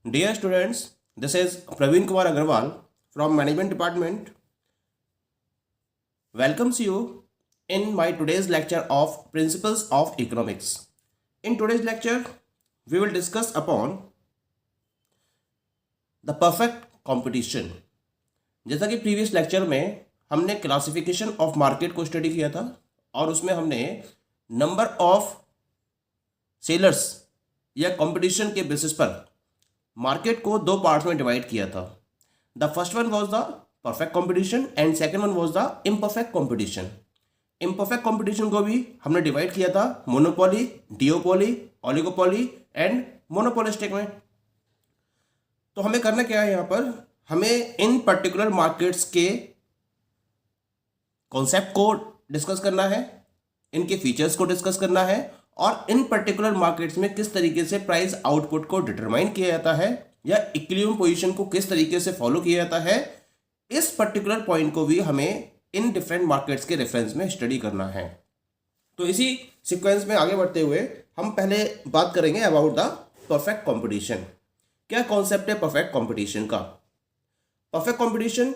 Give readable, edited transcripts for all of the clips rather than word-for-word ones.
Dear students, this is Praveen Kumar Agarwal from Management Department. Welcomes you in my today's lecture of Principles of Economics. In today's lecture, we will discuss upon the perfect competition. जैसा कि previous lecture में हमने classification of market को study किया था और उसमें हमने नंबर ऑफ सेलर्स या कंपटीशन के बेसिस पर मार्केट को दो पार्ट्स में डिवाइड किया था. The first one was the perfect competition and second one was the imperfect competition. Imperfect competition को भी हमने डिवाइड किया था मोनोपोली, डिओपोली, ओलिगोपोली एंड मोनोपोलिस्टिक में. तो हमें करना क्या है, यहाँ पर हमें इन पर्टिकुलर मार्केट्स के कॉन्सेप्ट को डिस्कस करना है, इनके फीचर्स को डिस्कस करना है और इन पर्टिकुलर मार्केट्स में किस तरीके से प्राइस आउटपुट को डिटरमाइन किया जाता है या इक्विलिब्रियम पोजीशन को किस तरीके से फॉलो किया जाता है, इस पर्टिकुलर पॉइंट को भी हमें इन डिफरेंट मार्केट्स के रेफरेंस में स्टडी करना है. तो इसी सीक्वेंस में आगे बढ़ते हुए हम पहले बात करेंगे अबाउट द परफेक्ट कॉम्पिटिशन. क्या कॉन्सेप्ट है परफेक्ट कॉम्पिटिशन का? Perfect competition,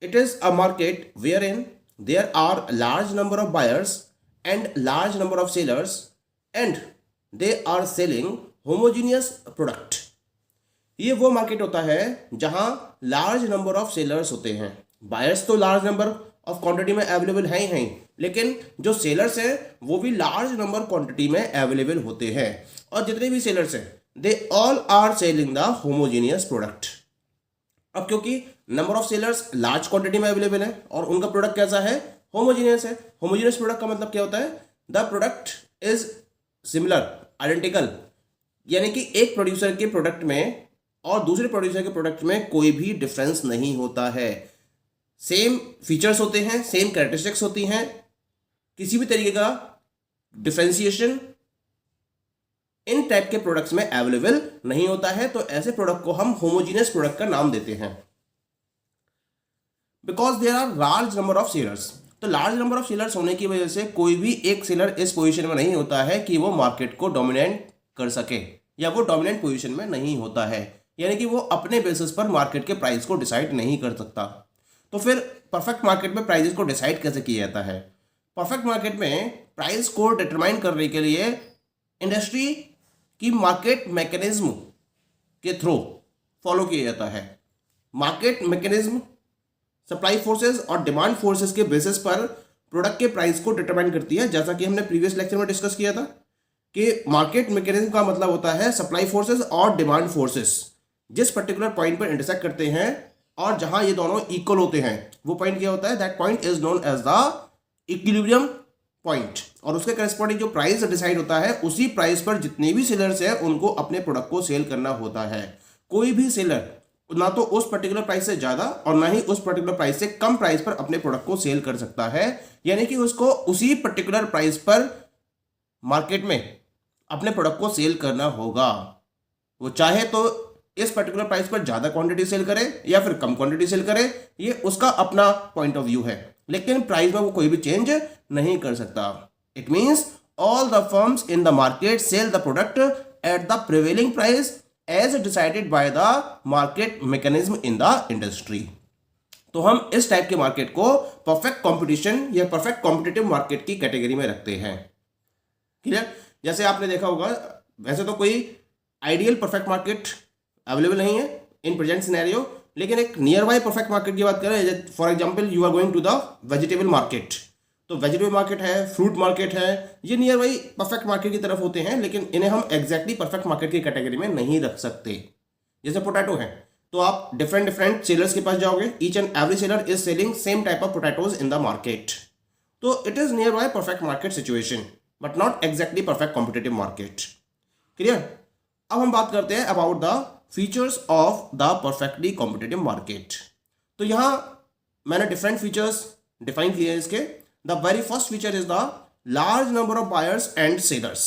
it is a market where in there are large number of buyers and large number of sellers and they are selling homogeneous product. ये वो market होता है जहां large number of sellers होते हैं. Buyers तो large number of quantity में available हैं ही हैं, लेकिन जो सेलर्स हैं वो भी लार्ज नंबर क्वांटिटी में अवेलेबल होते हैं और जितने भी सेलर्स हैं they all are selling the homogeneous product. अब क्योंकि number of sellers large quantity में अवेलेबल है और उनका प्रोडक्ट कैसा है, होमोजीनियस है. होमोजीनियस प्रोडक्ट का मतलब क्या होता है, the product is similar, identical, यानी कि एक प्रोड्यूसर के प्रोडक्ट में और दूसरे प्रोड्यूसर के प्रोडक्ट में कोई भी डिफरेंस नहीं होता है. सेम फीचर्स होते हैं, सेम कैरेक्टरिस्टिक्स होती हैं, किसी भी तरीके का डिफरेंशिएशन इन टाइप के प्रोडक्ट्स में अवेलेबल नहीं होता है. तो ऐसे प्रोडक्ट को हम होमोजीनियस प्रोडक्ट का नाम देते हैं. Because there are large number of sellers, तो लार्ज नंबर ऑफ सेलर्स होने की वजह से कोई भी एक सेलर इस पोजीशन में नहीं होता है कि वो मार्केट को डोमिनेट कर सके या वो डोमिनेंट पोजीशन में नहीं होता है, यानी कि वो अपने बेसिस पर मार्केट के प्राइस को डिसाइड नहीं कर सकता. तो फिर परफेक्ट मार्केट में प्राइसेस को डिसाइड कैसे किया जाता है? परफेक्ट मार्केट में प्राइस को डिटरमाइन करने के लिए इंडस्ट्री की मार्केट मैकेनिज्म के थ्रू फॉलो किया जाता है. मार्केट मैकेनिज्म सप्लाई फोर्सेस और डिमांड फोर्सेस के बेसिस पर प्रोडक्ट के प्राइस को डिटरमाइन करती है. जैसा कि हमने प्रीवियस लेक्चर में डिस्कस किया था कि मार्केट मैकेनिज्म का मतलब होता है सप्लाई फोर्सेस और डिमांड फोर्सेस जिस पर्टिकुलर पॉइंट पर इंटरसेक्ट करते हैं और जहां ये दोनों इक्वल होते हैं, वो पॉइंट क्या होता है, that point is known as the equilibrium point. और उसके करस्पॉन्डिंग जो प्राइस डिसाइड होता है, उसी प्राइस पर जितने भी सेलर्स हैं उनको अपने प्रोडक्ट को सेल करना होता है. कोई भी सेलर ना तो उस पर्टिकुलर प्राइस से ज़्यादा और ना ही उस पर्टिकुलर प्राइस से कम प्राइस पर अपने प्रोडक्ट को सेल कर सकता है, यानी कि उसको उसी पर्टिकुलर प्राइस पर मार्केट में अपने प्रोडक्ट को सेल करना होगा. वो चाहे तो इस पर्टिकुलर प्राइस पर ज़्यादा क्वांटिटी सेल करे या फिर कम क्वांटिटी सेल करे, ये उसका अपना पॉइंट ऑफ व्यू है, लेकिन प्राइस में वो कोई भी चेंज नहीं कर सकता. It means all the firms in the market sell the product at the prevailing price as decided by the market mechanism in the industry. तो हम इस टाइप के मार्केट को परफेक्ट कंपटीशन या परफेक्ट कॉम्पिटिटिव मार्केट की category में रखते हैं. क्लियर? जैसे आपने देखा होगा, वैसे तो कोई आइडियल परफेक्ट मार्केट अवेलेबल नहीं है इन प्रेजेंट सिनेरियो, लेकिन एक नियर बाय परफेक्ट मार्केट की बात करें, for example you are going to the vegetable market, तो वेजिटेबल मार्केट है, फ्रूट मार्केट है, ये नियर बाई परफेक्ट मार्केट की तरफ होते हैं, लेकिन इन्हें हम एग्जैक्टली परफेक्ट मार्केट की कैटेगरी में नहीं रख सकते. जैसे पोटैटो है, तो आप डिफरेंट सेलर्स के पास जाओगे, each and every seller is selling same type of potatoes in the market, तो it is near by perfect market situation but not exactly perfect competitive market. Clear? अब हम बात करते हैं about the features of the perfectly competitive market. तो यहां मैंने different features define किए हैं इसके. The very first feature is the large number of buyers and sellers.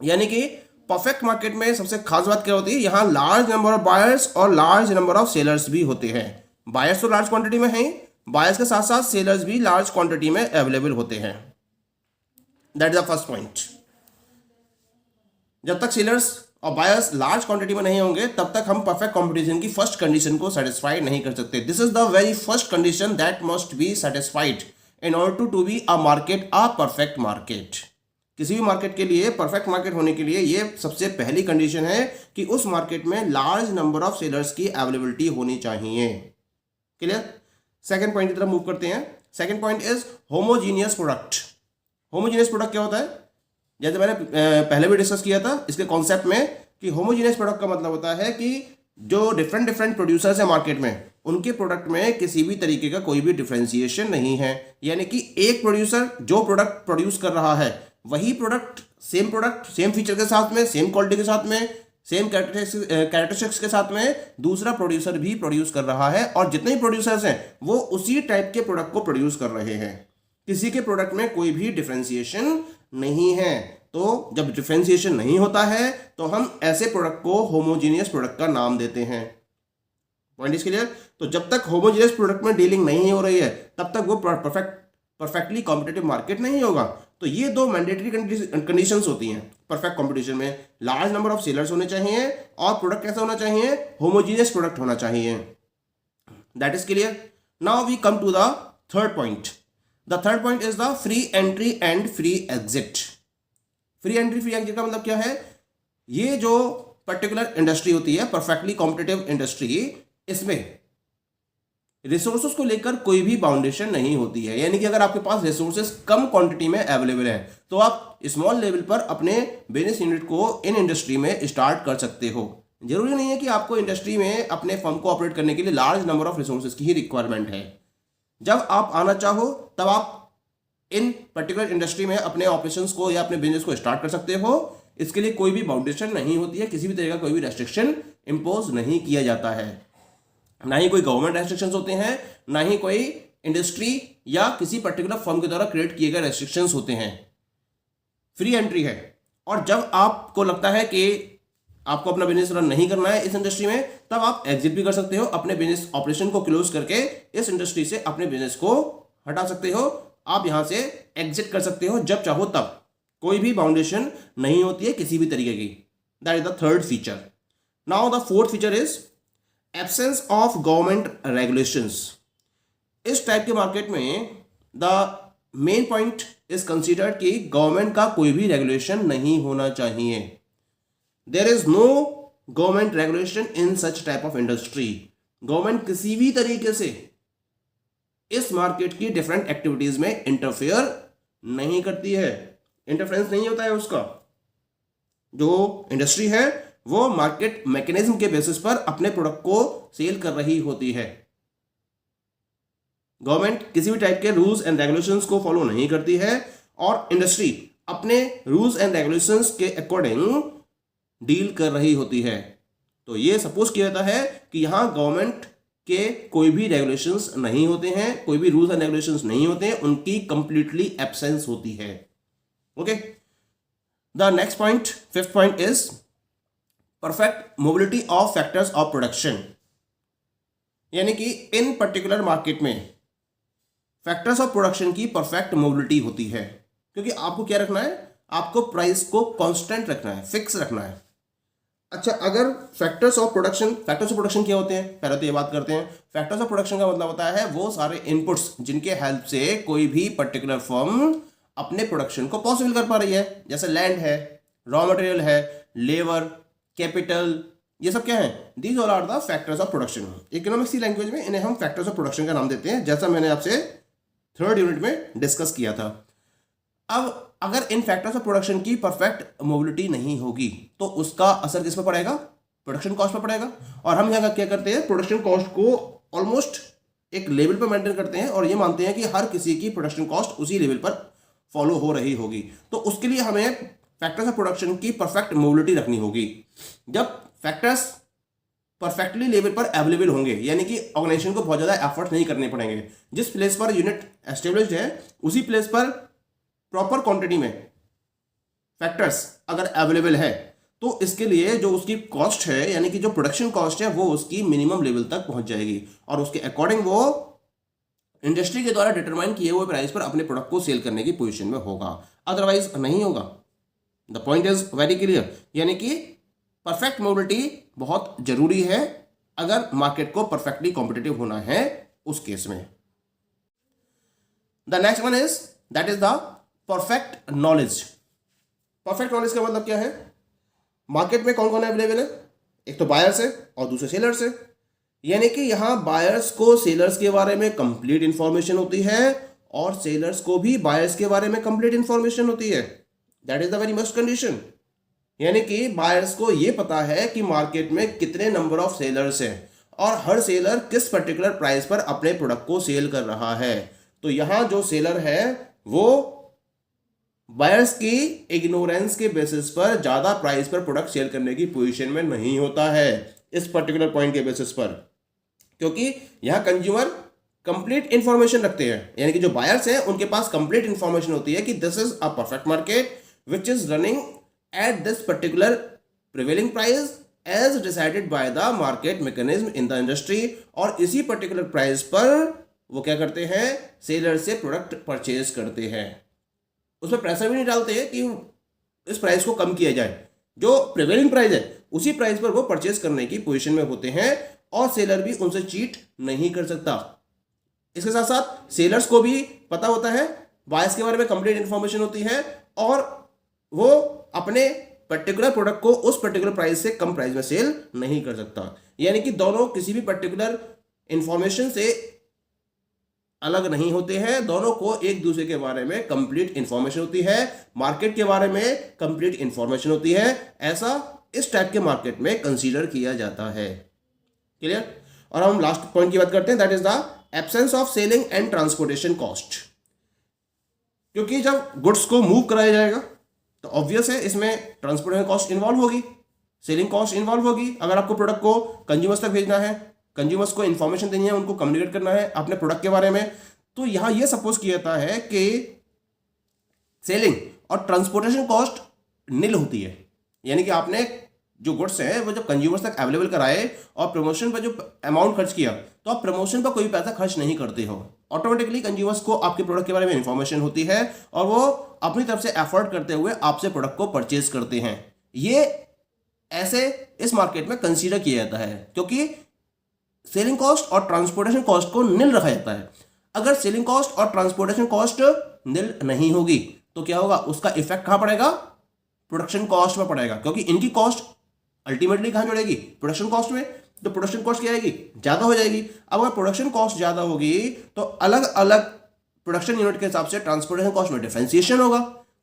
यानी कि परफेक्ट मार्केट में सबसे खास बात क्या होती है, यहां लार्ज नंबर ऑफ बायर्स और लार्ज नंबर ऑफ सेलर्स भी होते हैं. बायर्स तो लार्ज क्वांटिटी में हैं, बायर्स के साथ साथ सेलर्स भी लार्ज क्वांटिटी में अवेलेबल होते हैं. That is the first point. जब तक सेलर्स और बायर्स लार्ज क्वांटिटी में नहीं होंगे तब तक हम परफेक्ट कंपटीशन की फर्स्ट कंडीशन को सेटिस्फाई नहीं कर सकते. This is the very first condition that must be satisfied in order to be a market a perfect market. किसी भी मार्केट के लिए परफेक्ट मार्केट होने के लिए ये सबसे पहली कंडीशन है कि उस मार्केट में लार्ज नंबर ऑफ सेलर्स की अवेलेबिलिटी होनी चाहिए. क्लियर. सेकंड पॉइंट की तरफ मूव करते हैं. Second point is homogeneous product. Homogeneous product क्या होता है? जैसे मैंने पहले भी डिस्कस किया था इसके कॉन्सेप्ट में कि होमोजीनियस प्रोडक्ट का मतलब होता है कि जो डिफरेंट प्रोड्यूसर्स है मार्केट में उनके प्रोडक्ट में किसी भी तरीके का कोई भी डिफरेंशिएशन नहीं है. यानी कि एक प्रोड्यूसर जो प्रोडक्ट प्रोड्यूस कर रहा है वही प्रोडक्ट सेम फीचर के साथ में, सेम क्वालिटी के साथ में, सेम कैरेक्टरिस्टिक्स के साथ में दूसरा प्रोड्यूसर भी प्रोड्यूस कर रहा है और जितने भी प्रोड्यूसर्स हैं वो उसी टाइप के प्रोडक्ट को प्रोड्यूस कर रहे हैं. किसी के प्रोडक्ट में कोई भी डिफरेंशिएशन नहीं है. तो जब डिफरेंशिएशन नहीं होता है तो हम ऐसे प्रोडक्ट को होमोजीनियस प्रोडक्ट का नाम देते हैं. Point is clear. तो जब तक होमोजीनियस प्रोडक्ट में डीलिंग नहीं हो रही है तब तक वो परफेक्टली कॉम्पिटिटिव मार्केट नहीं होगा. तो ये दो मैंडेटरी कंडीशंस होती हैं परफेक्ट कंपटीशन में. लार्ज नंबर ऑफ सेलर्स होने चाहिए और प्रोडक्ट कैसा होना चाहिए? होमोजीनियस प्रोडक्ट होना चाहिए. That is clear. Now we come to the third point. The third point is the free entry and free exit. Free entry free exit का मतलब क्या है? ये जो पर्टिकुलर इंडस्ट्री होती है परफेक्टली कॉम्पिटिटिव इंडस्ट्री, इसमें रिसोर्सेज को लेकर कोई भी बाउंडेशन नहीं होती है. यानी कि अगर आपके पास रिसोर्सेज कम क्वांटिटी में अवेलेबल है तो आप स्मॉल लेवल पर अपने बिजनेस यूनिट को इन इंडस्ट्री में स्टार्ट कर सकते हो. जरूरी नहीं है कि आपको इंडस्ट्री में अपने फर्म को ऑपरेट करने के लिए लार्ज नंबर ऑफ रिसोर्सेज की ही रिक्वायरमेंट है. जब आप आना चाहो तब आप इन पर्टिकुलर इंडस्ट्री में अपने ऑपरेशंस को या अपने बिजनेस को स्टार्ट कर सकते हो. इसके लिए कोई भी बाउंडेशन नहीं होती है. किसी भी तरह का कोई भी रेस्ट्रिक्शन इम्पोज नहीं किया जाता है. ना ही कोई गवर्नमेंट रेस्ट्रिक्शंस होते हैं, ना ही कोई इंडस्ट्री या किसी पर्टिकुलर फर्म के द्वारा क्रिएट किए गए रेस्ट्रिक्शंस होते हैं. फ्री एंट्री है. और जब आपको लगता है कि आपको अपना बिजनेस रन नहीं करना है इस इंडस्ट्री में तब आप एग्जिट भी कर सकते हो. अपने बिजनेस ऑपरेशन को क्लोज करके इस इंडस्ट्री से अपने बिजनेस को हटा सकते हो. आप यहां से एग्जिट कर सकते हो जब चाहो तब. कोई भी बाउंडेशन नहीं होती है किसी भी तरीके की. That is the third feature. Now the fourth feature is absence of government regulations. इस टाइप के मार्केट में the main point is considered कि गवर्नमेंट का कोई भी रेगुलेशन नहीं होना चाहिए. There is no government regulation in such type of industry. Government किसी भी तरीके से इस मार्केट की डिफरेंट एक्टिविटीज में इंटरफेयर नहीं करती है. इंटरफेरेंस नहीं होता है उसका. जो इंडस्ट्री है वो मार्केट मैकेनिज्म के बेसिस पर अपने प्रोडक्ट को सेल कर रही होती है. गवर्नमेंट किसी भी टाइप के रूल्स एंड रेगुलेशंस को फॉलो नहीं करती है और इंडस्ट्री अपने रूल्स एंड रेगुलेशंस के अकॉर्डिंग डील कर रही होती है. तो ये सपोज किया जाता है कि यहां गवर्नमेंट के कोई भी रेगुलेशंस नहीं होते हैं, कोई भी रूल्स एंड रेगुलेशंस नहीं होते हैं, उनकी कंप्लीटली एब्सेंस होती है. Okay. The next point, fifth point is perfect mobility of factors of production. यानी कि इन पर्टिकुलर मार्केट में फैक्टर्स ऑफ प्रोडक्शन की परफेक्ट मोबिलिटी होती है. क्योंकि आपको क्या रखना है? आपको प्राइस को कांस्टेंट रखना है, फिक्स रखना है. अच्छा, अगर फैक्टर्स ऑफ प्रोडक्शन क्या होते हैं? पहले तो ये बात करते हैं. फैक्टर्स ऑफ प्रोडक्शन का मतलब होता है वो सारे इनपुट्स जिनके हेल्प से कोई भी पर्टिकुलर फर्म अपने प्रोडक्शन को पॉसिबल कर पा रही है. जैसे लैंड है, रॉ मटेरियल है, लेबर, कैपिटल, ये सब क्या है? These all are the factors of production. Economics की लैंग्वेज में इन्हें हम फैक्टर्स ऑफ प्रोडक्शन का नाम देते हैं, जैसा मैंने आपसे थर्ड यूनिट में डिस्कस किया था. अब अगर इन फैक्टर्स ऑफ प्रोडक्शन की परफेक्ट मोबिलिटी नहीं होगी तो उसका असर किस पर पड़ेगा? प्रोडक्शन कॉस्ट पर पड़ेगा. और हम यहाँ क्या करते हैं? प्रोडक्शन कॉस्ट को ऑलमोस्ट एक लेवल पर मेंटेन करते हैं और ये मानते हैं कि हर किसी की प्रोडक्शन कॉस्ट उसी लेवल पर फॉलो हो रही होगी. तो उसके लिए हमें फैक्टर्स ऑफ प्रोडक्शन की परफेक्ट मोबिलिटी रखनी होगी. जब फैक्टर्स परफेक्टली लेवल पर अवेलेबल होंगे, यानी कि ऑर्गेनाइजेशन को बहुत ज़्यादा एफर्ट नहीं करने पड़ेंगे. जिस प्लेस पर यूनिट एस्टेब्लिश्ड है उसी प्लेस पर प्रॉपर क्वांटिटी में फैक्टर्स अगर अवेलेबल है तो इसके लिए जो उसकी कॉस्ट है, यानी कि जो प्रोडक्शन कॉस्ट है, वो उसकी मिनिमम लेवल तक पहुंच जाएगी और उसके अकॉर्डिंग वो इंडस्ट्री के द्वारा डिटरमाइन किए हुए प्राइस पर अपने प्रोडक्ट को सेल करने की पोजीशन में होगा. अदरवाइज नहीं होगा. The point is very clear. यानी कि परफेक्ट मोबिलिटी बहुत जरूरी है अगर मार्केट को परफेक्टली कॉम्पिटिटिव होना है उस केस में। The next one is that is the perfect knowledge. Perfect knowledge का मतलब क्या है? मार्केट में कौन कौन अवेलेबल है? एक तो बायर्स है और दूसरे सेलर्स है। यानी कि यहां बायर्स को सेलर्स के बारे में कंप्लीट इंफॉर्मेशन होती है और सेलर्स को भी बायर्स के बारे में कंप्लीट इंफॉर्मेशन होती है। That is the very must condition. यानी कि बायर्स को यह पता है कि मार्केट में कितने नंबर ऑफ सेलर्स हैं और हर सेलर किस पर्टिकुलर प्राइस पर अपने प्रोडक्ट को सेल कर रहा है। तो यहां जो सेलर है वो बायर्स की इग्नोरेंस के बेसिस पर ज्यादा प्राइस पर प्रोडक्ट सेल करने की पोजीशन में नहीं होता है इस पर्टिकुलर पॉइंट के बेसिस पर, क्योंकि यहां कंज्यूमर कंप्लीट इंफॉर्मेशन रखते हैं। यानी कि जो बायर्स हैं उनके पास कंप्लीट इंफॉर्मेशन होती है कि this is a perfect market which is running at this particular prevailing price as decided by the market mechanism in the industry. और इसी पर्टिकुलर प्राइस पर वो क्या करते हैं? सेलर से प्रोडक्ट परचेज करते हैं। उसमें प्रेशर भी नहीं डालते हैं कि इस प्राइस को कम किया जाए। जो प्रिवेलिंग प्राइस है उसी प्राइस पर वो परचेज करने की पोजीशन में होते हैं और सेलर भी उनसे चीट नहीं कर सकता। इसके साथ साथ सेलर्स को भी पता होता है, बायर्स के बारे में कंप्लीट इंफॉर्मेशन होती है और वो अपने पर्टिकुलर प्रोडक्ट को उस पर्टिकुलर प्राइस से कम प्राइस में सेल नहीं कर सकता। यानी कि दोनों किसी भी पर्टिकुलर इंफॉर्मेशन से अलग नहीं होते हैं, दोनों को एक दूसरे के बारे में कंप्लीट इंफॉर्मेशन होती है, मार्केट के बारे में कंप्लीट इंफॉर्मेशन होती है। ऐसा इस टाइप के मार्केट में कंसीडर किया जाता है। क्लियर? और हम लास्ट पॉइंट की बात करते हैं, that is the absence of selling and transportation cost. क्योंकि जब गुड्स को मूव कराया जाएगा तो ऑब्वियस है इसमें ट्रांसपोर्टेशन कॉस्ट इन्वॉल्व होगी, सेलिंग कॉस्ट इन्वॉल्व होगी। अगर आपको प्रोडक्ट को कंज्यूमर्स तक भेजना है, कंज्यूमर्स को इन्फॉर्मेशन देनी है, उनको कम्युनिकेट करना है अपने प्रोडक्ट के बारे में, तो यहां यह सपोज किया जाता है कि सेलिंग और ट्रांसपोर्टेशन कॉस्ट नील होती है। यानी कि आपने जो गुड्स हैं वो जब कंज्यूमर्स तक अवेलेबल कराए और प्रमोशन पर जो अमाउंट खर्च किया तो आप प्रमोशन पर कोई पैसा खर्च नहीं करते हो। ऑटोमेटिकली कंज्यूमर्स को आपके प्रोडक्ट के बारे में इंफॉर्मेशन होती है और वो अपनी तरफ से एफर्ट करते हुए आपसे प्रोडक्ट को परचेज करते हैं। ये ऐसे इस मार्केट में कंसीडर किया जाता है क्योंकि सेलिंग कॉस्ट और ट्रांसपोर्टेशन कॉस्ट को नील रखा जाता है। अगर सेलिंग कॉस्ट और ट्रांसपोर्टेशन कॉस्ट नील नहीं होगी तो क्या होगा? उसका इफेक्ट कहां पड़ेगा? प्रोडक्शन कॉस्ट में पड़ेगा, क्योंकि इनकी कॉस्ट अल्टीमेटली कहां जुड़ेगी? प्रोडक्शन कॉस्ट में। तो प्रोडक्शन कॉस्ट क्या आएगी? ज्यादा हो जाएगी। अब अगर प्रोडक्शन कॉस्ट ज्यादा होगी तो अलग अलग प्रोडक्शन यूनिट के हिसाब से ट्रांसपोर्टेशन कॉस्ट में डिफरेंशिएशन होगा।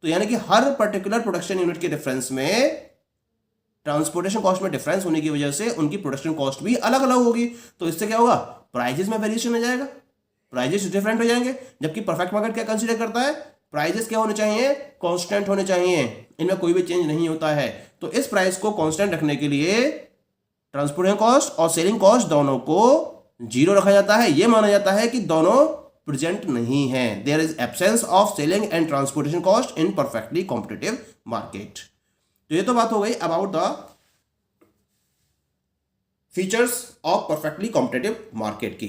तो यानी कि हर पर्टिकुलर प्रोडक्शन यूनिट के डिफरेंस में ट्रांसपोर्टेशन कॉस्ट में डिफरेंस होने की वजह से उनकी प्रोडक्शन कॉस्ट भी अलग अलग होगी। तो इससे क्या होगा? प्राइजेस में वेरिएशन हो जाएगा, प्राइजेस डिफरेंट हो जाएंगे। जबकि परफेक्ट मार्केट क्या कंसीडर करता है? प्राइजेस क्या होने चाहिए? कांस्टेंट होने चाहिए, इनमें कोई भी चेंज नहीं होता है। तो इस प्राइस को कांस्टेंट रखने के लिए ट्रांसपोर्टेशन कॉस्ट और सेलिंग कॉस्ट दोनों को जीरो रखा जाता है। यह माना जाता है कि दोनों प्रेजेंट नहीं है। There is absence of selling and transportation cost in perfectly competitive market. तो ये तो बात हो गई about the features of perfectly competitive market की।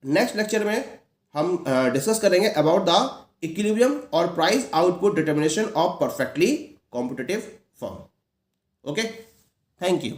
नेक्स्ट लेक्चर में हम डिस्कस करेंगे अबाउट द इक्विलिब्रियम और price output determination of perfectly competitive firm. Okay, thank you.